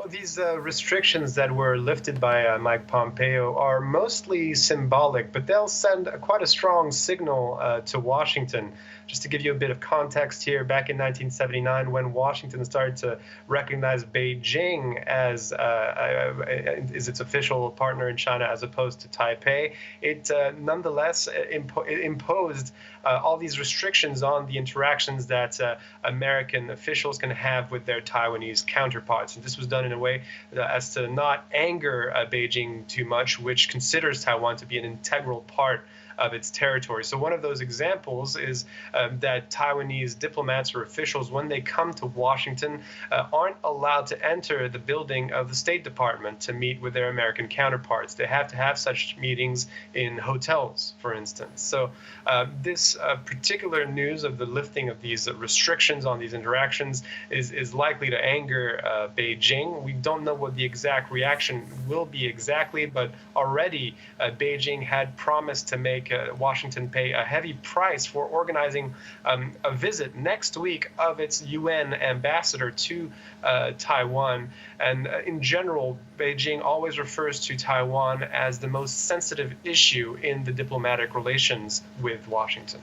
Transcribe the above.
Well, these restrictions that were lifted by Mike Pompeo are mostly symbolic, but they'll send quite a strong signal to Washington. Just to give you a bit of context here, back in 1979, when Washington started to recognize Beijing as is its official partner in China as opposed to Taipei, it nonetheless imposed all these restrictions on the interactions that American officials can have with their Taiwanese counterparts. And this was done in a way as to not anger Beijing too much, which considers Taiwan to be an integral part of its territory. So one of those examples is that Taiwanese diplomats or officials, when they come to Washington, aren't allowed to enter the building of the State Department to meet with their American counterparts. They have to have such meetings in hotels, for instance. So this particular news of the lifting of these restrictions on these interactions is likely to anger Beijing. We don't know what the exact reaction will be exactly, but already Beijing had promised to make Washington pay a heavy price for organizing a visit next week of its UN ambassador to Taiwan. And in general, Beijing always refers to Taiwan as the most sensitive issue in the diplomatic relations with Washington.